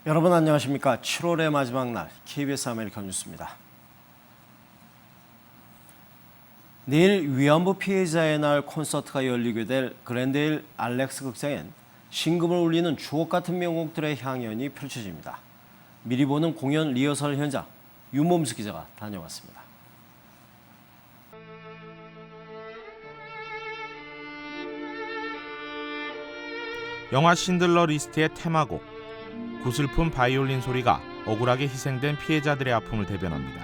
여러분 안녕하십니까. 7월의 마지막 날 KBS 아메리칸 뉴스입니다. 내일 위안부 피해자의 날 콘서트가 열리게 될 글렌데일 알렉스 극장엔 신금을 울리는 주옥 같은 명곡들의 향연이 펼쳐집니다. 미리 보는 공연 리허설 현장, 윤범수 기자가 다녀왔습니다. 영화 신들러 리스트의 테마곡, 고슬픈 바이올린 소리가 억울하게 희생된 피해자들의 아픔을 대변합니다.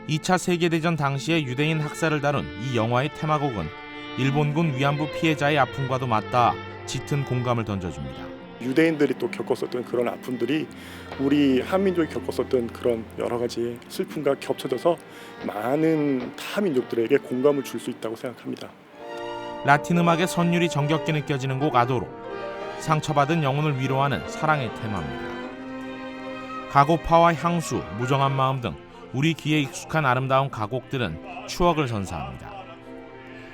2차 세계대전 당시의 유대인 학살을 다룬 이 영화의 테마곡은 일본군 위안부 피해자의 아픔과도 맞닿아 짙은 공감을 던져줍니다. 유대인들이 또 겪었었던 그런 아픔들이 우리 한민족이 겪었었던 그런 여러 가지 슬픔과 겹쳐져서 많은 타 민족들에게 공감을 줄 수 있다고 생각합니다. 라틴 음악의 선율이 정겹게 느껴지는 곡 아도로, 상처받은 영혼을 위로하는 사랑의 테마입니다. 가고파와 향수, 무정한 마음 등 우리 귀에 익숙한 아름다운 가곡들은 추억을 선사합니다.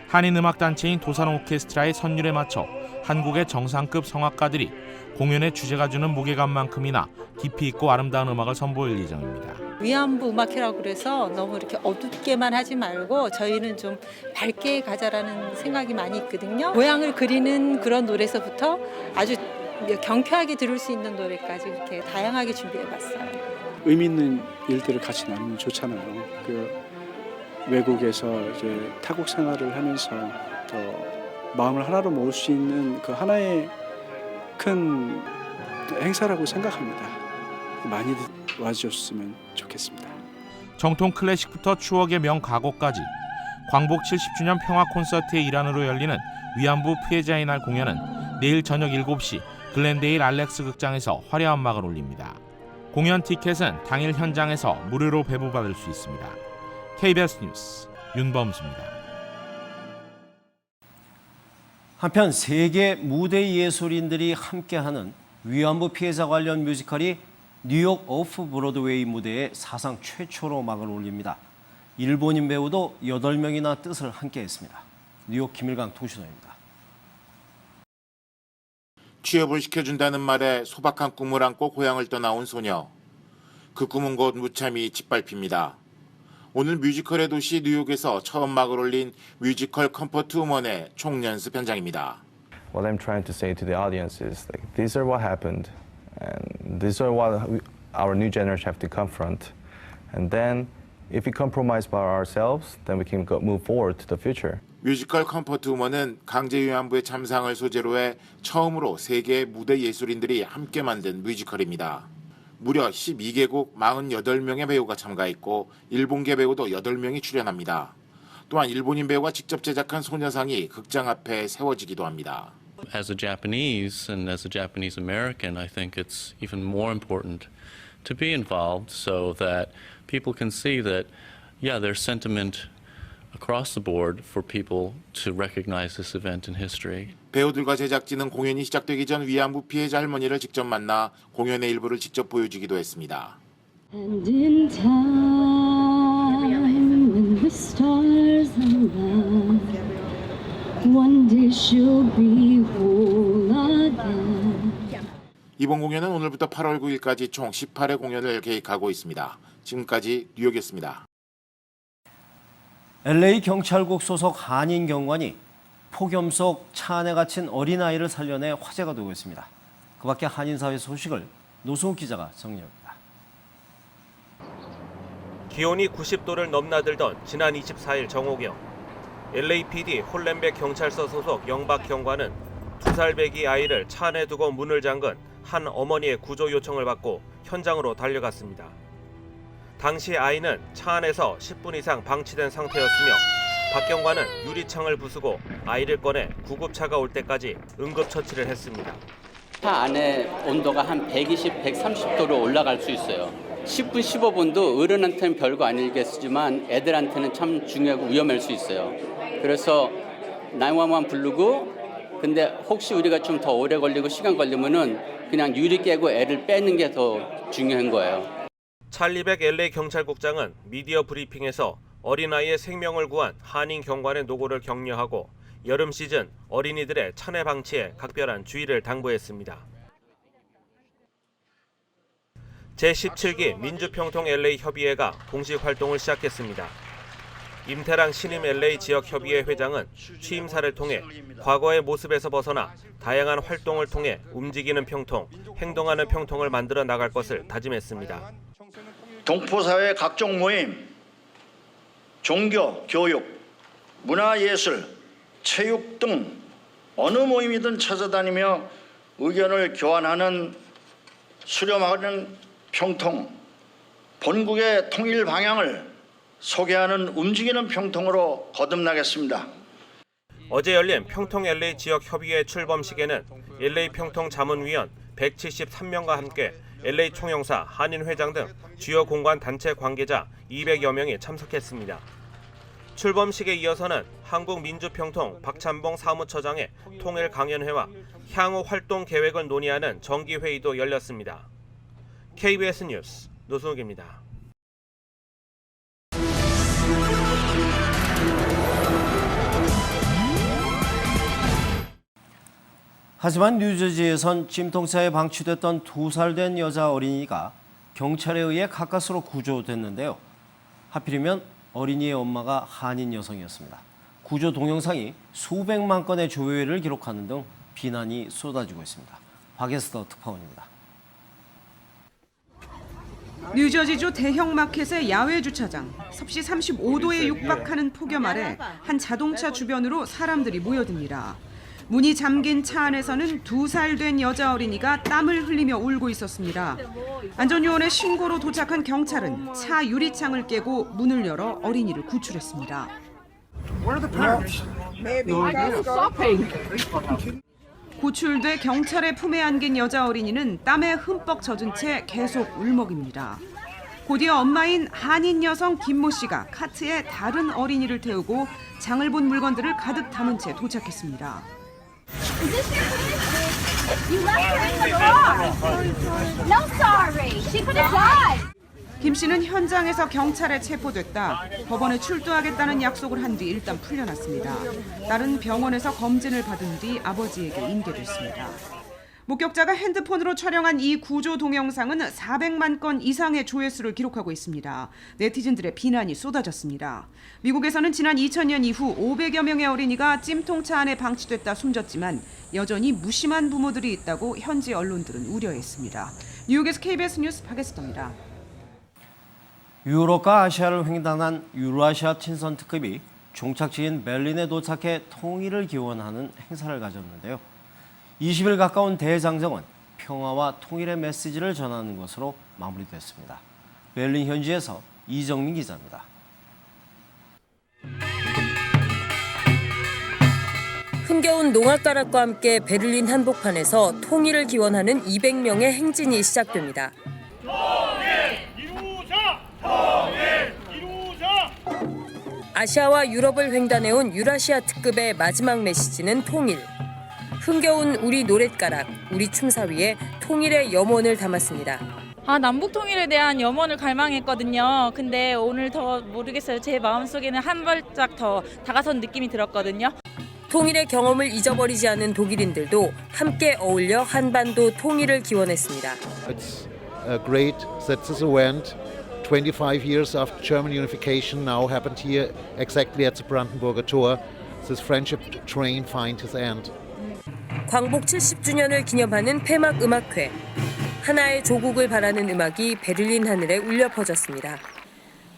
한인음악단체인 도산 오케스트라의 선율에 맞춰 한국의 정상급 성악가들이 공연의 주제가 주는 무게감만큼이나 깊이 있고 아름다운 음악을 선보일 예정입니다. 위안부 음악회라고 그래서 너무 이렇게 어둡게만 하지 말고 저희는 좀 밝게 가자라는 생각이 많이 있거든요. 모양을 그리는 그런 노래에서부터 아주 경쾌하게 들을 수 있는 노래까지 이렇게 다양하게 준비해봤어요. 의미 있는 일들을 같이 나누면 좋잖아요. 외국에서 이제 타국 생활을 하면서 더 마음을 하나로 모을 수 있는 그 하나의 큰 행사라고 생각합니다. 많이 와주셨으면 좋겠습니다. 정통 클래식부터 추억의 명가곡까지 광복 70주년 평화 콘서트의 일환으로 열리는 위안부 피해자의 날 공연은 내일 저녁 7시 글렌데일 알렉스 극장에서 화려한 막을 올립니다. 공연 티켓은 당일 현장에서 무료로 배부받을 수 있습니다. KBS 뉴스 윤범수입니다. 한편 세계 무대 예술인들이 함께하는 위안부 피해자 관련 뮤지컬이 뉴욕 오프 브로드웨이 무대에 사상 최초로 막을 올립니다. 일본인 배우도 8명이나 뜻을 함께했습니다. 뉴욕 김일강 통신원입니다. 취업을 시켜준다는 말에 소박한 꿈을 안고 고향을 떠나온 소녀. 그 꿈은 곧 무참히 짓밟힙니다. 오늘 뮤지컬의 도시 뉴욕에서 처음 막을 올린 뮤지컬 컴포트 우먼의 총연습 현장입니다. What I'm trying to say to the audience is like these are what happened, and these are what our new generation have to confront. And then, if we compromise by ourselves, then we can move forward to the future. 뮤지컬 컴포트 우먼은 강제 위안부의 참상을 소재로 해 처음으로 세계 무대 예술인들이 함께 만든 뮤지컬입니다. 무려 12개국 48명의 배우가 참가했고 일본계 배우도 8명이 출연합니다. 또한 일본인 배우가 직접 제작한 소녀상이 극장 앞에 세워지기도 합니다. As a Japanese and as a Japanese American, I think it's even more important to be involved so that people can see that, yeah, there's sentiment across the board for people to recognize this event in history. 배우들과 제작진은 공연이 시작되기 전 위안부 피해자 할머니를 직접 만나 공연의 일부를 직접 보여주기도 했습니다. And in time, when the stars align, one day she'll be whole again. 이번 공연은 오늘부터 8월 9일까지 총 18회 공연을 계획하고 있습니다. 지금까지 뉴욕이었습니다. LA 경찰국 소속 한인 경관이 폭염 속 차 안에 갇힌 어린아이를 살려내 화제가 되고 있습니다. 그 밖에 한인사회 소식을 노승욱 기자가 정리합니다. 기온이 90도를 넘나들던 지난 24일 정오경, LAPD 홀렘백 경찰서 소속 영박 경관은 2살 배기 아이를 차 안에 두고 문을 잠근 한 어머니의 구조 요청을 받고 현장으로 달려갔습니다. 당시 아이는 차 안에서 10분 이상 방치된 상태였으며 박 경관은 유리창을 부수고 아이를 꺼내 구급차가 올 때까지 응급처치를 했습니다. 차 안에 온도가 한 120, 130도로 올라갈 수 있어요. 10분, 15분도 어른한테는 별거 아니겠지만 애들한테는 참 중요하고 위험할 수 있어요. 그래서 911 부르고 근데 혹시 우리가 좀 더 오래 걸리고 시간 걸리면은 그냥 유리 깨고 애를 빼는 게 더 중요한 거예요. 찰리백 LA 경찰국장은 미디어 브리핑에서 어린아이의 생명을 구한 한인 경관의 노고를 격려하고 여름 시즌 어린이들의 차내 방치에 각별한 주의를 당부했습니다. 제17기 민주평통 LA 협의회가 공식 활동을 시작했습니다. 임태랑 신임 LA 지역협의회 회장은 취임사를 통해 과거의 모습에서 벗어나 다양한 활동을 통해 움직이는 평통, 행동하는 평통을 만들어 나갈 것을 다짐했습니다. 동포사회 각종 모임, 종교, 교육, 문화예술, 체육 등 어느 모임이든 찾아다니며 의견을 교환하는 수렴하는 평통, 본국의 통일 방향을 소개하는 움직이는 평통으로 거듭나겠습니다. 어제 열린 평통 LA 지역협의회 출범식에는 LA 평통 자문위원 173명과 함께 LA 총영사, 한인 회장 등 주요 공관 단체 관계자 200여 명이 참석했습니다. 출범식에 이어서는 한국민주평통 박찬봉 사무처장의 통일 강연회와 향후 활동 계획을 논의하는 정기회의도 열렸습니다. KBS 뉴스 노승욱입니다. 하지만 뉴저지에선 찜통차에 방치됐던 2살 된 여자 어린이가 경찰에 의해 가까스로 구조됐는데요. 하필이면 어린이의 엄마가 한인 여성이었습니다. 구조 동영상이 수백만 건의 조회를 기록하는 등 비난이 쏟아지고 있습니다. 박에스더 특파원입니다. 뉴저지주 대형 마켓의 야외 주차장, 섭씨 35도에 육박하는 폭염 아래 한 자동차 주변으로 사람들이 모여듭니다. 문이 잠긴 차 안에서는 2살 된 여자 어린이가 땀을 흘리며 울고 있었습니다. 안전요원의 신고로 도착한 경찰은 차 유리창을 깨고 문을 열어 어린이를 구출했습니다. 구출돼 경찰의 품에 안긴 여자 어린이는 땀에 흠뻑 젖은 채 계속 울먹입니다. 곧이어 엄마인 한인 여성 김모 씨가 카트에 다른 어린이를 태우고 장을 본 물건들을 가득 담은 채 도착했습니다. Is this your kid? You left her in the car. No, sorry. She could have died. 김 씨는 현장에서 경찰에 체포됐다. 법원에 출두하겠다는 약속을 한 뒤 일단 풀려났습니다. 딸은 병원에서 검진을 받은 뒤 아버지에게 인계됐습니다. 목격자가 핸드폰으로 촬영한 이 구조 동영상은 400만 건 이상의 조회수를 기록하고 있습니다. 네티즌들의 비난이 쏟아졌습니다. 미국에서는 지난 2000년 이후 500여 명의 어린이가 찜통차 안에 방치됐다 숨졌지만 여전히 무심한 부모들이 있다고 현지 언론들은 우려했습니다. 뉴욕에서 KBS 뉴스 박에스더입니다. 유럽과 아시아를 횡단한 유라시아 친선 특급이 종착지인 베를린에 도착해 통일을 기원하는 행사를 가졌는데요. 20일 가까운 대장정은 평화와 통일의 메시지를 전하는 것으로 마무리됐습니다. 베를린 현지에서 이정민 기자입니다. 흥겨운 농악가락과 함께 베를린 한복판에서 통일을 기원하는 200명의 행진이 시작됩니다. 아시아와 유럽을 횡단해온 유라시아 특급의 마지막 메시지는 통일. 흥겨운 우리 노랫가락, 우리 춤사 위에 통일의 염원을 담았습니다. 남북 통일에 대한 염원을 갈망했거든요. 근데 오늘 더 모르겠어요. 제 마음속에는 한 발짝 더 다가선 느낌이 들었거든요. 통일의 경험을 잊어버리지 않은 독일인들도 함께 어울려 한반도 통일을 기원했습니다. It's great that this event 25 years after German unification now happened here exactly at the Brandenburger Tor. This friendship train finds its end. 광복 70주년을 기념하는 폐막 음악회. 하나의 조국을 바라는 음악이 베를린 하늘에 울려 퍼졌습니다.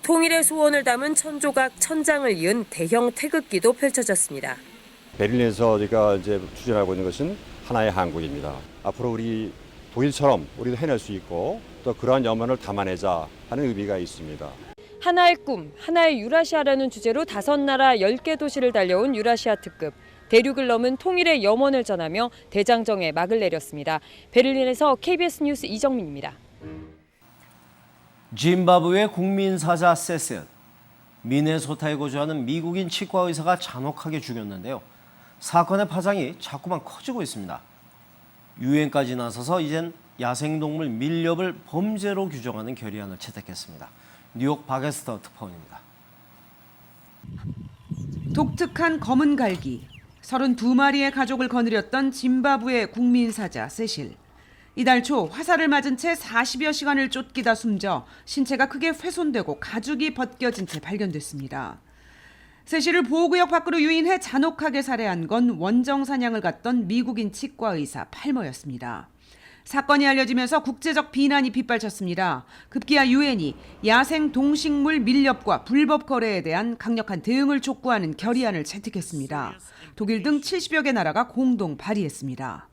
통일의 소원을 담은 천조각 천장을 이은 대형 태극기도 펼쳐졌습니다. 베를린에서 우리가 이제 추진하고 있는 것은 하나의 한국입니다. 앞으로 우리 독일처럼 우리도 해낼 수 있고 또 그러한 염원을 담아내자 하는 의미가 있습니다. 하나의 꿈, 하나의 유라시아라는 주제로 5나라 10개 도시를 달려온 유라시아 특급. 대륙을 넘은 통일의 염원을 전하며 대장정에 막을 내렸습니다. 베를린에서 KBS 뉴스 이정민입니다. 짐바브웨 국민사자 세셀. 미네소타에 거주하는 미국인 치과 의사가 잔혹하게 죽였는데요. 사건의 파장이 자꾸만 커지고 있습니다. 유엔까지 나서서 이젠 야생동물 밀렵을 범죄로 규정하는 결의안을 채택했습니다. 뉴욕 박에스더 특파원입니다. 독특한 검은 갈기. 32마리의 가족을 거느렸던 짐바브웨 국민사자 세실. 이달 초 화살을 맞은 채 40여 시간을 쫓기다 숨져 신체가 크게 훼손되고 가죽이 벗겨진 채 발견됐습니다. 세시를 보호구역 밖으로 유인해 잔혹하게 살해한 건 원정 사냥을 갔던 미국인 치과 의사 팔머였습니다. 사건이 알려지면서 국제적 비난이 빗발쳤습니다. 급기야 유엔이 야생 동식물 밀렵과 불법 거래에 대한 강력한 대응을 촉구하는 결의안을 채택했습니다. 독일 등 70여 개 나라가 공동 발의했습니다.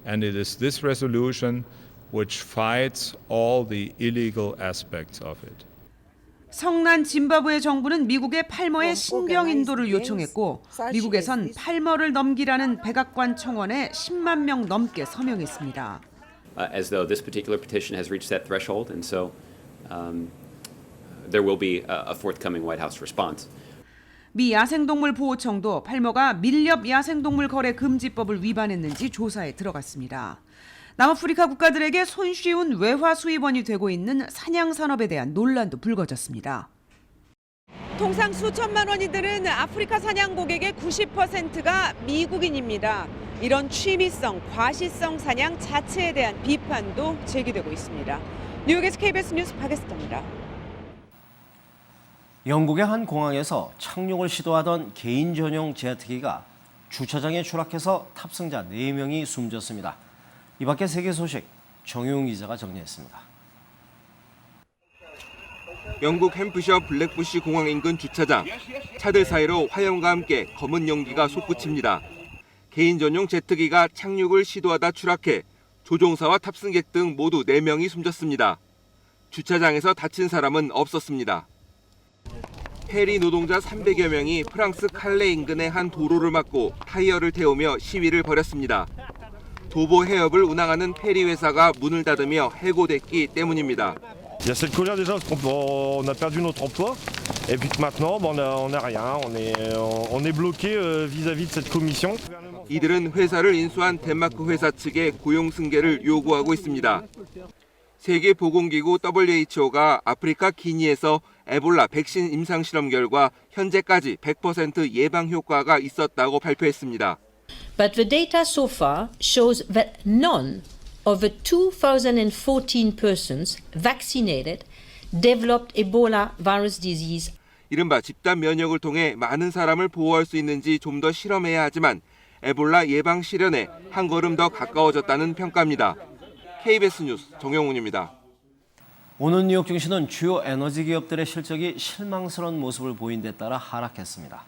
And it is this resolution which fights all the illegal aspects of it. 성난 짐바브웨 정부는 미국에 팔머의 신병 인도를 요청했고 미국에선 팔머를 넘기라는 백악관 청원에 10만 명 넘게 서명했습니다. As though this particular petition has reached that threshold, and so there will be a forthcoming White House response. 미 야생동물 보호청도 팔머가 밀렵 야생동물 거래 금지법을 위반했는지 조사에 들어갔습니다. 남아프리카 국가들에게 손쉬운 외화 수입원이 되고 있는 사냥 산업에 대한 논란도 불거졌습니다. 통상 수천만 원이들은 아프리카 사냥 고객의 90%가 미국인입니다. 이런 취미성, 과시성 사냥 자체에 대한 비판도 제기되고 있습니다. 뉴욕에서 KBS 뉴스 박예슬입니다. 영국의 한 공항에서 착륙을 시도하던 개인 전용 제트기가 주차장에 추락해서 탑승자 4명이 숨졌습니다. 이 밖에 세계 소식 정용 기자가 정리했습니다. 영국 햄프셔 블랙부시 공항 인근 주차장. 차들 사이로 화염과 함께 검은 연기가 솟구칩니다. 개인 전용 제트기가 착륙을 시도하다 추락해 조종사와 탑승객 등 모두 4명이 숨졌습니다. 주차장에서 다친 사람은 없었습니다. 페리 노동자 300여 명이 프랑스 칼레 인근의 한 도로를 막고 타이어를 태우며 시위를 벌였습니다. 도보 해협을 운항하는 페리 회사가 문을 닫으며 해고됐기 때문입니다. Il y a cette colère déjà parce qu'on a perdu notre emploi et puis que maintenant on n'a rien, on est bloqué vis-à-vis de cette commission. 이들은 회사를 인수한 덴마크 회사 측에 고용 승계를 요구하고 있습니다. 세계보건기구 WHO가 아프리카 기니에서 에볼라 백신 임상 실험 결과 현재까지 100% 예방 효과가 있었다고 발표했습니다. But the data so far shows that none of the 2014 persons vaccinated developed Ebola virus disease. 이른바 집단 면역을 통해 많은 사람을 보호할 수 있는지 좀 더 실험해야 하지만 에볼라 예방 실현에 한 걸음 더 가까워졌다는 평가입니다. KBS 뉴스 정영훈입니다. 오늘 뉴욕 증시는 주요 에너지 기업들의 실적이 실망스러운 모습을 보인 데 따라 하락했습니다.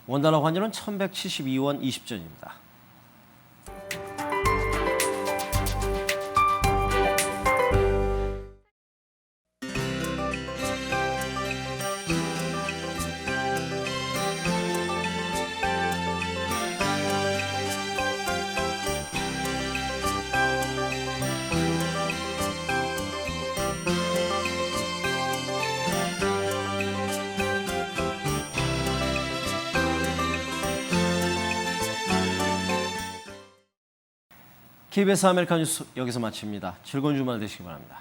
원달러 환율은 1172원 20전입니다. KBS 아메리카 뉴스 여기서 마칩니다. 즐거운 주말 되시기 바랍니다.